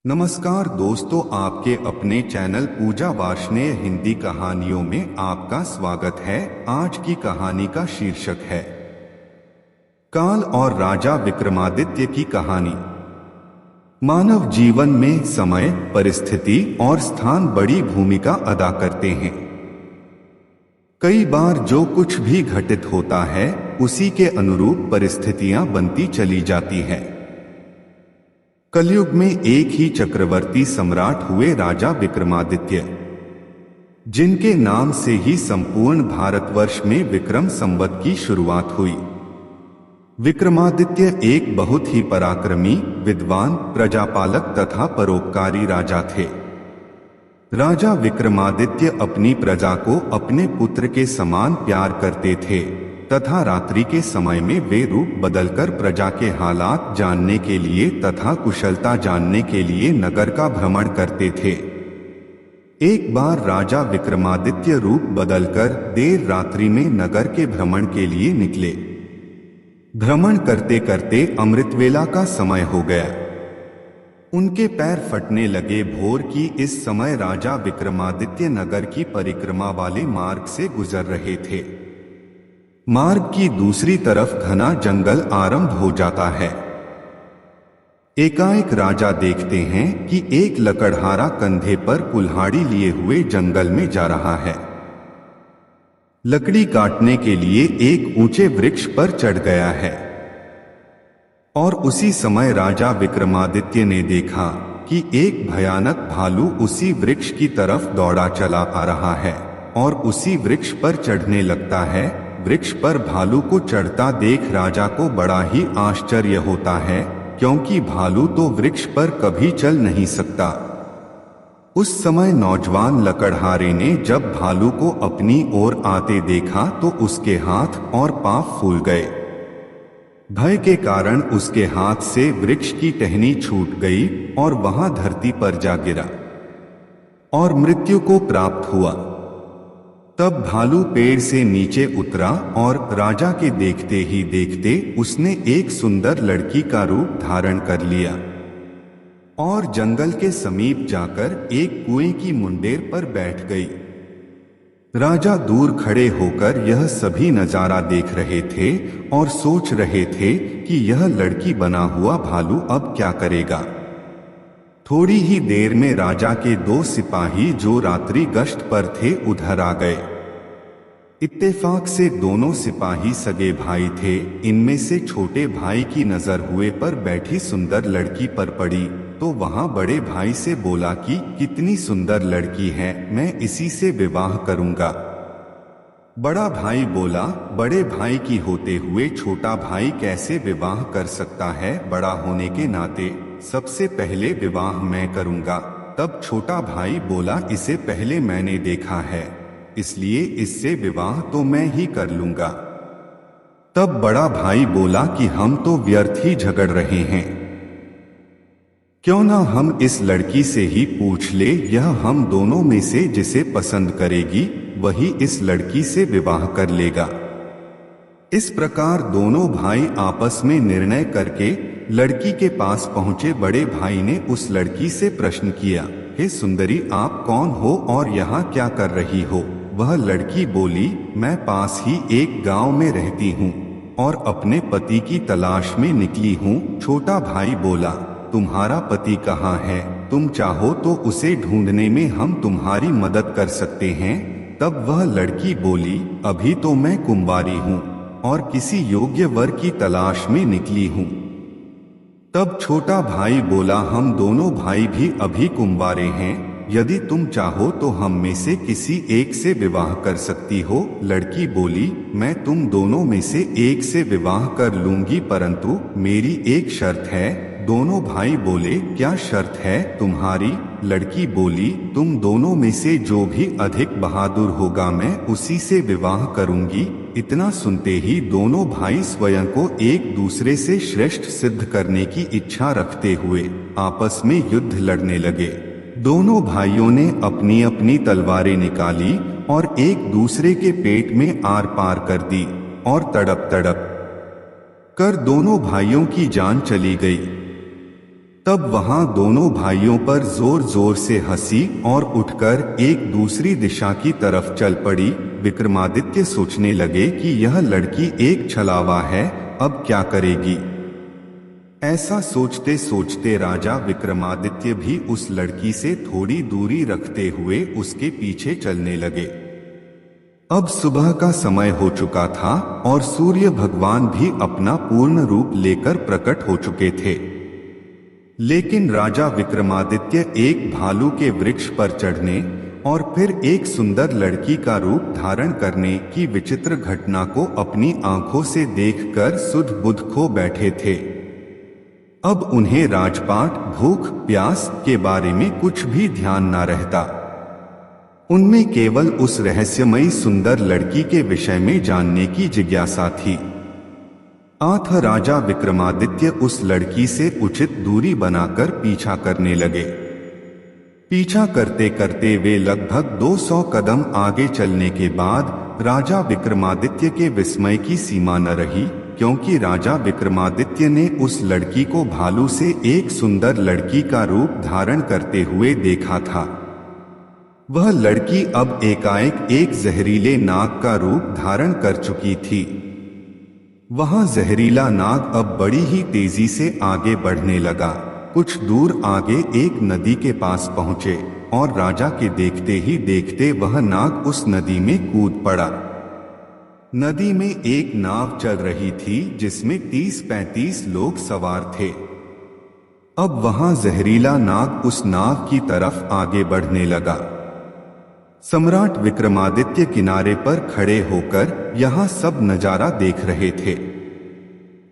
नमस्कार दोस्तों, आपके अपने चैनल पूजा वार्ष्णेय हिंदी कहानियों में आपका स्वागत है। आज की कहानी का शीर्षक है काल और राजा विक्रमादित्य की कहानी। मानव जीवन में समय, परिस्थिति और स्थान बड़ी भूमिका अदा करते हैं। कई बार जो कुछ भी घटित होता है उसी के अनुरूप परिस्थितियां बनती चली जाती हैं। कलयुग में एक ही चक्रवर्ती सम्राट हुए, राजा विक्रमादित्य, जिनके नाम से ही संपूर्ण भारतवर्ष में विक्रम संवत की शुरुआत हुई। विक्रमादित्य एक बहुत ही पराक्रमी, विद्वान, प्रजापालक तथा परोपकारी राजा थे। राजा विक्रमादित्य अपनी प्रजा को अपने पुत्र के समान प्यार करते थे तथा रात्रि के समय में वे रूप बदलकर प्रजा के हालात जानने के लिए तथा कुशलता जानने के लिए नगर का भ्रमण करते थे। एक बार राजा विक्रमादित्य रूप बदलकर देर रात्रि में नगर के भ्रमण के लिए निकले। भ्रमण करते करते अमृतवेला का समय हो गया। उनके पैर फटने लगे। भोर की इस समय राजा विक्रमादित्य नगर की परिक्रमा वाले मार्ग से गुजर रहे थे। मार्ग की दूसरी तरफ घना जंगल आरंभ हो जाता है। एकाएक राजा देखते हैं कि एक लकड़हारा कंधे पर कुल्हाड़ी लिए हुए जंगल में जा रहा है। लकड़ी काटने के लिए एक ऊंचे वृक्ष पर चढ़ गया है। और उसी समय राजा विक्रमादित्य ने देखा कि एक भयानक भालू उसी वृक्ष की तरफ दौड़ा चला आ रहा है और उसी वृक्ष पर चढ़ने लगता है। वृक्ष पर भालू को चढ़ता देख राजा को बड़ा ही आश्चर्य होता है, क्योंकि भालू तो वृक्ष पर कभी चल नहीं सकता। उस समय नौजवान लकड़हारे ने जब भालू को अपनी ओर आते देखा तो उसके हाथ और पांव फूल गए। भय के कारण उसके हाथ से वृक्ष की टहनी छूट गई और वहां धरती पर जा गिरा और मृत्यु को प्राप्त हुआ। तब भालू पेड़ से नीचे उतरा और राजा के देखते ही देखते उसने एक सुंदर लड़की का रूप धारण कर लिया और जंगल के समीप जाकर एक कुएं की मुंडेर पर बैठ गई। राजा दूर खड़े होकर यह सभी नजारा देख रहे थे और सोच रहे थे कि यह लड़की बना हुआ भालू अब क्या करेगा। थोड़ी ही देर में राजा के दो सिपाही जो रात्रि गश्त पर थे उधर आ गए। इत्तेफाक से दोनों सिपाही सगे भाई थे। इनमें से छोटे भाई की नजर हुए पर बैठी सुंदर लड़की पर पड़ी तो वहां बड़े भाई से बोला कि कितनी सुंदर लड़की है, मैं इसी से विवाह करूंगा। बड़ा भाई बोला, बड़े भाई की होते हुए छोटा भाई कैसे विवाह कर सकता है, बड़ा होने के नाते सबसे पहले विवाह मैं करूंगा। तब छोटा भाई बोला, इसे पहले मैंने देखा है, इसलिए इससे विवाह तो मैं ही कर लूंगा। तब बड़ा भाई बोला कि हम तो व्यर्थ ही झगड़ रहे हैं, क्यों ना हम इस लड़की से ही पूछ ले, यह हम दोनों में से जिसे पसंद करेगी वही इस लड़की से विवाह कर लेगा। इस प्रकार दोनों भाई आपस में निर्णय करके लड़की के पास पहुंचे। बड़े भाई ने उस लड़की से प्रश्न किया, हे सुंदरी, आप कौन हो और यहाँ क्या कर रही हो? वह लड़की बोली, मैं पास ही एक गांव में रहती हूँ और अपने पति की तलाश में निकली हूँ। छोटा भाई बोला, तुम्हारा पति कहाँ है? तुम चाहो तो उसे ढूंढने में हम तुम्हारी मदद कर सकते हैं। तब वह लड़की बोली, अभी तो मैं कुंवारी हूँ और किसी योग्य वर की तलाश में निकली हूँ। तब छोटा भाई बोला, हम दोनों भाई भी अभी कुंवारे हैं, यदि तुम चाहो तो हम में से किसी एक से विवाह कर सकती हो। लड़की बोली, मैं तुम दोनों में से एक से विवाह कर लूंगी, परंतु मेरी एक शर्त है। दोनों भाई बोले, क्या शर्त है तुम्हारी? लड़की बोली, तुम दोनों में से जो भी अधिक बहादुर होगा मैं उसी से विवाह करूंगी। इतना सुनते ही दोनों भाई स्वयं को एक दूसरे से श्रेष्ठ सिद्ध करने की इच्छा रखते हुए आपस में युद्ध लड़ने लगे। दोनों भाइयों ने अपनी अपनी तलवारें निकाली और एक दूसरे के पेट में आर पार कर दी और तड़प तड़प कर दोनों भाइयों की जान चली गई। तब वहां दोनों भाइयों पर जोर जोर से हंसी और उठकर एक दूसरी दिशा की तरफ चल पड़ी। विक्रमादित्य सोचने लगे कि यह लड़की एक छलावा है, अब क्या करेगी। ऐसा सोचते सोचते राजा विक्रमादित्य भी उस लड़की से थोड़ी दूरी रखते हुए उसके पीछे चलने लगे। अब सुबह का समय हो चुका था और सूर्य भगवान भी अपना पूर्ण रूप लेकर प्रकट हो चुके थे। लेकिन राजा विक्रमादित्य एक भालू के वृक्ष पर चढ़ने और फिर एक सुंदर लड़की का रूप धारण करने की विचित्र घटना को अपनी आंखों से देखकर सुध बुध खो बैठे थे। अब उन्हें राजपाट, भूख प्यास के बारे में कुछ भी ध्यान न रहता। उनमें केवल उस रहस्यमयी सुंदर लड़की के विषय में जानने की जिज्ञासा थी। आठ राजा विक्रमादित्य उस लड़की से उचित दूरी बनाकर पीछा करने लगे। पीछा करते करते वे लगभग 200 कदम आगे चलने के बाद राजा विक्रमादित्य के विस्मय की सीमा न रही, क्योंकि राजा विक्रमादित्य ने उस लड़की को भालू से एक सुंदर लड़की का रूप धारण करते हुए देखा था। वह लड़की अब एकाएक एक जहरीले नाग का रूप धारण कर चुकी थी। वहां जहरीला नाग अब बड़ी ही तेजी से आगे बढ़ने लगा। कुछ दूर आगे एक नदी के पास पहुंचे और राजा के देखते ही देखते वह नाग उस नदी में कूद पड़ा। नदी में एक नाव चल रही थी जिसमें 30-35 लोग सवार थे। अब वहां जहरीला नाग उस नाव की तरफ आगे बढ़ने लगा। सम्राट विक्रमादित्य किनारे पर खड़े होकर यहां सब नजारा देख रहे थे।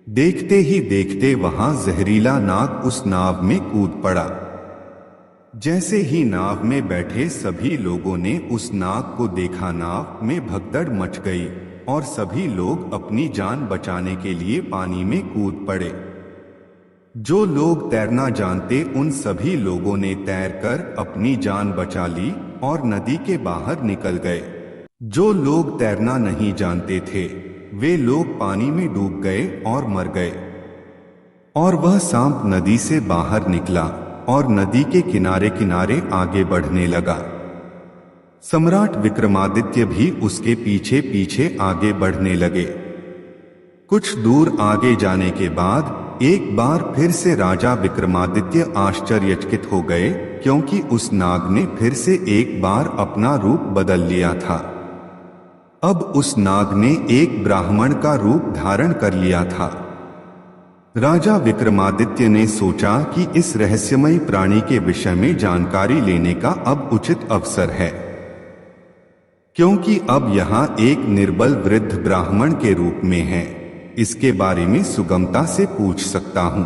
देखते ही देखते वहां जहरीला नाग उस नाव में कूद पड़ा। जैसे ही नाव में बैठे सभी लोगों ने उस नाग को देखा, नाव में भगदड़ मच गई और सभी लोग अपनी जान बचाने के लिए पानी में कूद पड़े। जो लोग तैरना जानते उन सभी लोगों ने तैरकर अपनी जान बचा ली और नदी के बाहर निकल गए। जो लोग तैरना नहीं जानते थे वे लोग पानी में डूब गए और मर गए। और वह सांप नदी से बाहर निकला और नदी के किनारे किनारे आगे बढ़ने लगा। सम्राट विक्रमादित्य भी उसके पीछे पीछे आगे बढ़ने लगे। कुछ दूर आगे जाने के बाद एक बार फिर से राजा विक्रमादित्य आश्चर्यचकित हो गए, क्योंकि उस नाग ने फिर से एक बार अपना रूप बदल लिया था। अब उस नाग ने एक ब्राह्मण का रूप धारण कर लिया था। राजा विक्रमादित्य ने सोचा कि इस रहस्यमयी प्राणी के विषय में जानकारी लेने का अब उचित अवसर है, क्योंकि अब यहाँ एक निर्बल वृद्ध ब्राह्मण के रूप में है। इसके बारे में सुगमता से पूछ सकता हूं।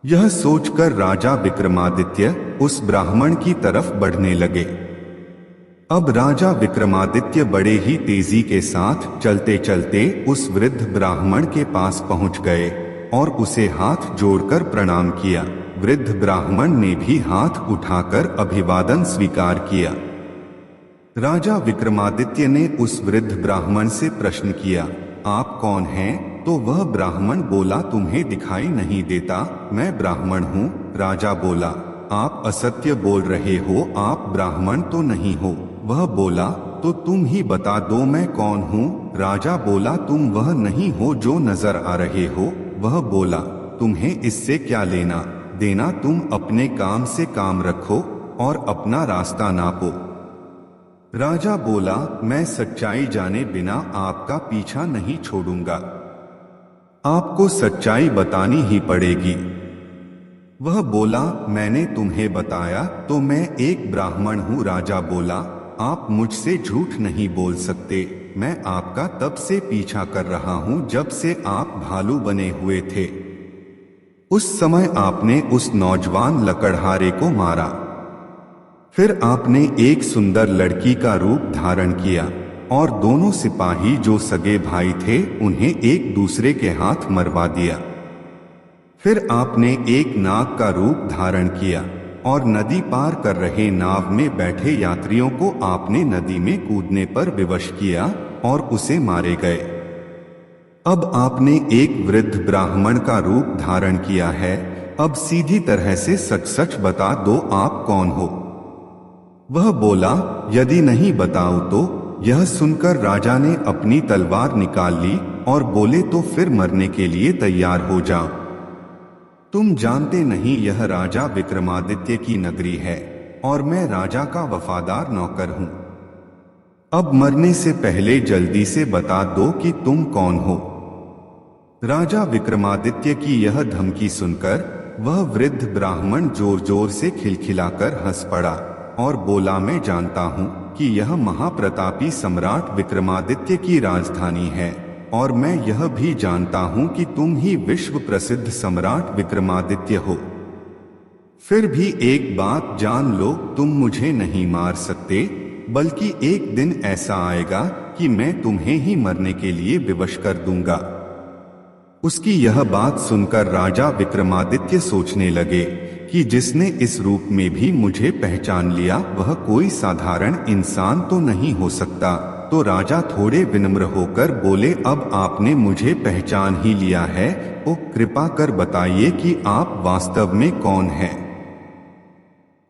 यह सोचकर राजा विक्रमादित्य उस ब्राह्मण की तरफ बढ़ने लगे। अब राजा विक्रमादित्य बड़े ही तेजी के साथ चलते चलते उस वृद्ध ब्राह्मण के पास पहुंच गए और उसे हाथ जोड़कर प्रणाम किया। वृद्ध ब्राह्मण ने भी हाथ उठाकर अभिवादन स्वीकार किया। राजा विक्रमादित्य ने उस वृद्ध ब्राह्मण से प्रश्न किया, आप कौन हैं? तो वह ब्राह्मण बोला, तुम्हें दिखाई नहीं देता, मैं ब्राह्मण हूँ। राजा बोला, आप असत्य बोल रहे हो, आप ब्राह्मण तो नहीं हो। वह बोला, तो तुम ही बता दो मैं कौन हूँ। राजा बोला, तुम वह नहीं हो जो नजर आ रहे हो। वह बोला, तुम्हें इससे क्या लेना देना, तुम अपने काम से काम रखो और अपना रास्ता नापो। राजा बोला, मैं सच्चाई जाने बिना आपका पीछा नहीं छोड़ूंगा, आपको सच्चाई बतानी ही पड़ेगी। वह बोला, मैंने तुम्हें बताया तो मैं एक ब्राह्मण हूँ। राजा बोला, आप मुझसे झूठ नहीं बोल सकते, मैं आपका तब से पीछा कर रहा हूँ जब से आप भालू बने हुए थे। उस समय आपने उस नौजवान लकड़हारे को मारा, फिर आपने एक सुंदर लड़की का रूप धारण किया और दोनों सिपाही जो सगे भाई थे उन्हें एक दूसरे के हाथ मरवा दिया। फिर आपने एक नाग का रूप धारण किया और नदी पार कर रहे नाव में बैठे यात्रियों को आपने नदी में कूदने पर विवश किया और उसे मारे गए। अब आपने एक वृद्ध ब्राह्मण का रूप धारण किया है, अब सीधी तरह से सच सच बता दो, आप कौन हो? वह बोला, यदि नहीं बताऊं तो। यह सुनकर राजा ने अपनी तलवार निकाल ली और बोले, तो फिर मरने के लिए तैयार हो जाओ। तुम जानते नहीं यह राजा विक्रमादित्य की नगरी है और मैं राजा का वफादार नौकर हूं। अब मरने से पहले जल्दी से बता दो कि तुम कौन हो। राजा विक्रमादित्य की यह धमकी सुनकर वह वृद्ध ब्राह्मण जोर जोर से खिलखिलाकर हंस पड़ा और बोला, मैं जानता हूं कि यह महाप्रतापी सम्राट विक्रमादित्य की राजधानी है और मैं यह भी जानता हूं कि तुम ही विश्व प्रसिद्ध सम्राट विक्रमादित्य हो। फिर भी एक बात जान लो, तुम मुझे नहीं मार सकते, बल्कि एक दिन ऐसा आएगा कि मैं तुम्हें ही मरने के लिए विवश कर दूंगा। उसकी यह बात सुनकर राजा विक्रमादित्य सोचने लगे कि जिसने इस रूप में भी मुझे पहचान लिया वह कोई साधारण इंसान तो नहीं हो सकता। तो राजा थोड़े विनम्र होकर बोले, अब आपने मुझे पहचान ही लिया है, तो कृपा कर बताइए कि आप वास्तव में कौन हैं?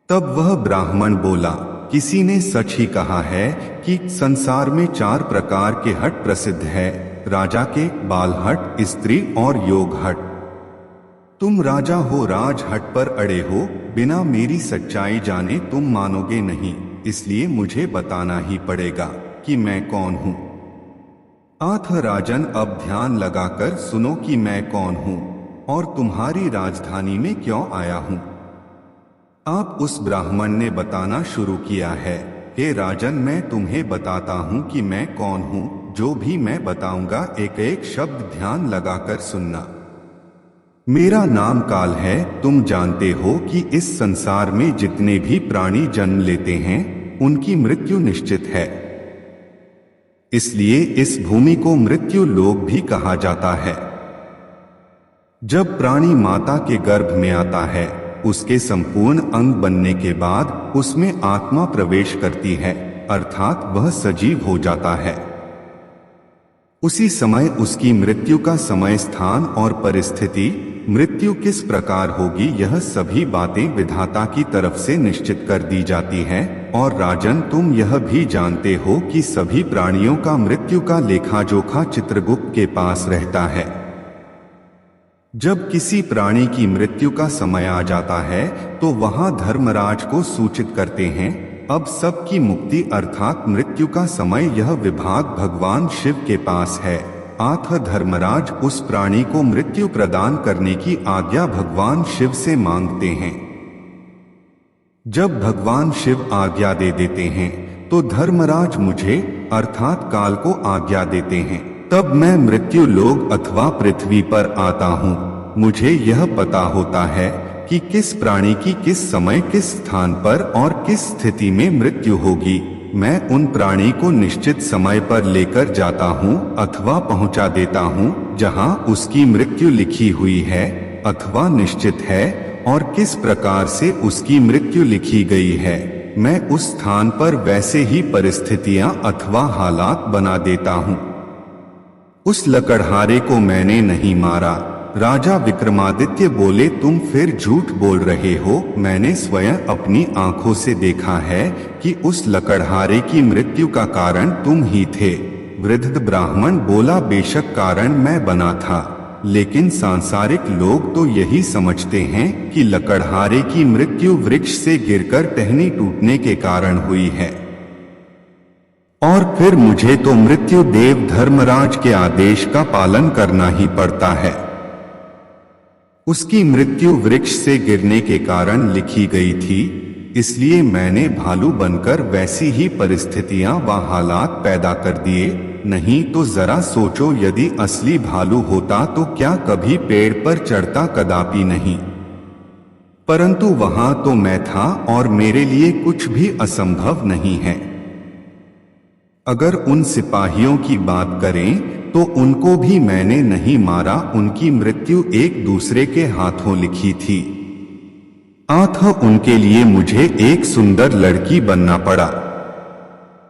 तब वह ब्राह्मण बोला, किसी ने सच ही कहा है कि संसार में 4 प्रकार के हट प्रसिद्ध है, राजा के, बाल हट, स्त्री और योग हट। तुम राजा हो, राज हट पर अड़े हो, बिना मेरी सच्चाई जाने तुम मानोगे नहीं, इसलिए मुझे बताना ही पड़ेगा कि मैं कौन हूं। आठ राजन, अब ध्यान लगाकर सुनो कि मैं कौन हूं और तुम्हारी राजधानी में क्यों आया हूं। आप उस ब्राह्मण ने बताना शुरू किया है, हे राजन, मैं तुम्हें बताता हूं कि मैं कौन हूं। जो भी मैं बताऊंगा एक एक शब्द ध्यान लगाकर सुनना। मेरा नाम काल है। तुम जानते हो कि इस संसार में जितने भी प्राणी जन्म लेते हैं उनकी मृत्यु निश्चित है, इसलिए इस भूमि को मृत्यु लोक भी कहा जाता है। जब प्राणी माता के गर्भ में आता है, उसके संपूर्ण अंग बनने के बाद उसमें आत्मा प्रवेश करती है, अर्थात वह सजीव हो जाता है। उसी समय उसकी मृत्यु का समय, स्थान और परिस्थिति, मृत्यु किस प्रकार होगी, यह सभी बातें विधाता की तरफ से निश्चित कर दी जाती हैं। और राजन, तुम यह भी जानते हो कि सभी प्राणियों का मृत्यु का लेखा जोखा चित्रगुप्त के पास रहता है। जब किसी प्राणी की मृत्यु का समय आ जाता है तो वहां धर्मराज को सूचित करते हैं। अब सबकी मुक्ति अर्थात मृत्यु का समय, यह विभाग भगवान शिव के पास है। आठ धर्मराज उस प्राणी को मृत्यु प्रदान करने की आज्ञा भगवान शिव से मांगते हैं। जब भगवान शिव आज्ञा दे देते हैं तो धर्मराज मुझे अर्थात काल को आज्ञा देते हैं। तब मैं मृत्यु लोक अथवा पृथ्वी पर आता हूँ। मुझे यह पता होता है कि किस प्राणी की किस समय, किस स्थान पर और किस स्थिति में मृत्यु होगी। मैं उन प्राणी को निश्चित समय पर लेकर जाता हूँ अथवा पहुँचा देता हूँ जहाँ उसकी मृत्यु लिखी हुई है अथवा निश्चित है, और किस प्रकार से उसकी मृत्यु लिखी गई है। मैं उस स्थान पर वैसे ही परिस्थितियां अथवा हालात बना देता हूँ। उस लकड़हारे को मैंने नहीं मारा। राजा विक्रमादित्य बोले, तुम फिर झूठ बोल रहे हो। मैंने स्वयं अपनी आंखों से देखा है कि उस लकड़हारे की मृत्यु का कारण तुम ही थे। वृद्ध ब्राह्मण बोला, बेशक कारण मैं बना था, लेकिन सांसारिक लोग तो यही समझते हैं कि लकड़हारे की मृत्यु वृक्ष से गिरकर टहनी टूटने के कारण हुई है, और फिर मुझे तो मृत्यु देव धर्मराज के आदेश का पालन करना ही पड़ता है। उसकी मृत्यु वृक्ष से गिरने के कारण लिखी गई थी, इसलिए मैंने भालू बनकर वैसी ही परिस्थितियां व हालात पैदा कर दिए। नहीं तो जरा सोचो, यदि असली भालू होता तो क्या कभी पेड़ पर चढ़ता? कदापि नहीं। परंतु वहां तो मैं था और मेरे लिए कुछ भी असंभव नहीं है। अगर उन सिपाहियों की बात करें तो उनको भी मैंने नहीं मारा। उनकी मृत्यु एक दूसरे के हाथों लिखी थी। उनके लिए मुझे एक सुंदर लड़की बनना पड़ा।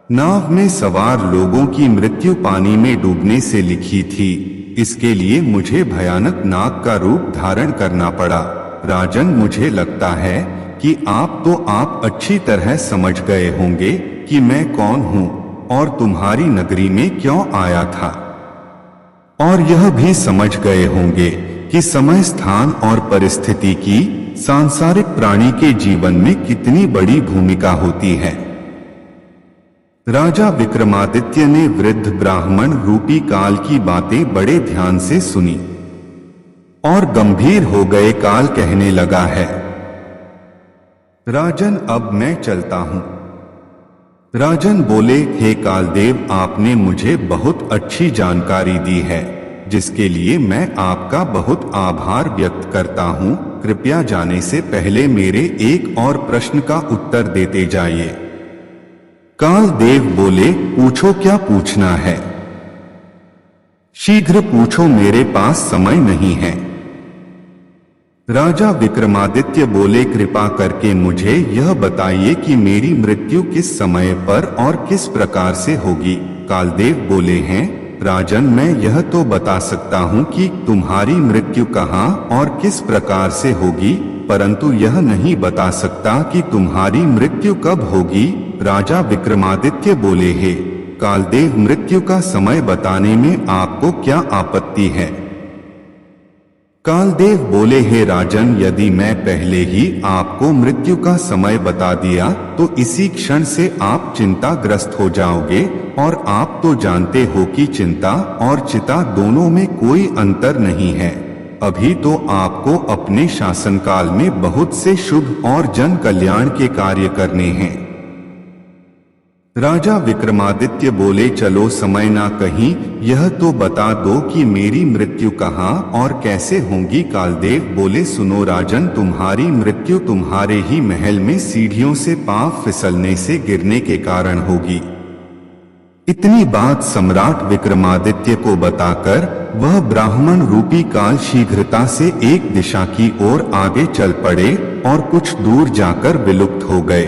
नाव में सवार लोगों की मृत्यु पानी में डूबने से लिखी थी। इसके लिए मुझे भयानक नाग का रूप धारण करना पड़ा। राजन, मुझे लगता है कि आप अच्छी तरह समझ गए होंगे कि मैं कौन हूँ और तुम्हारी नगरी में क्यों आया था, और यह भी समझ गए होंगे कि समय, स्थान और परिस्थिति की सांसारिक प्राणी के जीवन में कितनी बड़ी भूमिका होती है। राजा विक्रमादित्य ने वृद्ध ब्राह्मण रूपी काल की बातें बड़े ध्यान से सुनी और गंभीर हो गए। काल कहने लगा है, राजन, अब मैं चलता हूं। राजन बोले, हे कालदेव, आपने मुझे बहुत अच्छी जानकारी दी है, जिसके लिए मैं आपका बहुत आभार व्यक्त करता हूं। कृपया जाने से पहले मेरे एक और प्रश्न का उत्तर देते जाइए। कालदेव बोले, पूछो, क्या पूछना है? शीघ्र पूछो, मेरे पास समय नहीं है। राजा विक्रमादित्य बोले, कृपा करके मुझे यह बताइए कि मेरी मृत्यु किस समय पर और किस प्रकार से होगी। कालदेव बोले हैं, राजन, मैं यह तो बता सकता हूँ कि तुम्हारी मृत्यु कहाँ और किस प्रकार से होगी, परंतु यह नहीं बता सकता कि तुम्हारी मृत्यु कब होगी। राजा विक्रमादित्य बोले, हे कालदेव, मृत्यु का समय बताने में आपको क्या आपत्ति है? कालदेव बोले, हे राजन, यदि मैं पहले ही आपको मृत्यु का समय बता दिया तो इसी क्षण से आप चिंताग्रस्त हो जाओगे, और आप तो जानते हो कि चिंता और चिता दोनों में कोई अंतर नहीं है। अभी तो आपको अपने शासनकाल में बहुत से शुभ और जन कल्याण के कार्य करने हैं। राजा विक्रमादित्य बोले, चलो समय ना कहीं, यह तो बता दो कि मेरी मृत्यु कहाँ और कैसे होगी। कालदेव बोले, सुनो राजन, तुम्हारी मृत्यु तुम्हारे ही महल में सीढ़ियों से पांव फिसलने से गिरने के कारण होगी। इतनी बात सम्राट विक्रमादित्य को बताकर वह ब्राह्मण रूपी काल शीघ्रता से एक दिशा की ओर आगे चल पड़े और कुछ दूर जाकर विलुप्त हो गए।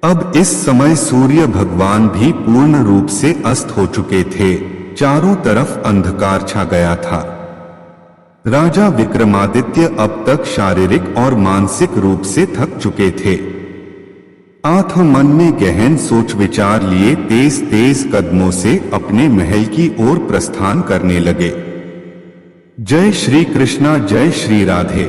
अब इस समय सूर्य भगवान भी पूर्ण रूप से अस्त हो चुके थे। चारों तरफ अंधकार छा गया था। राजा विक्रमादित्य अब तक शारीरिक और मानसिक रूप से थक चुके थे। आत्म मन में गहन सोच विचार लिए तेज तेज कदमों से अपने महल की ओर प्रस्थान करने लगे। जय श्री कृष्णा, जय श्री राधे।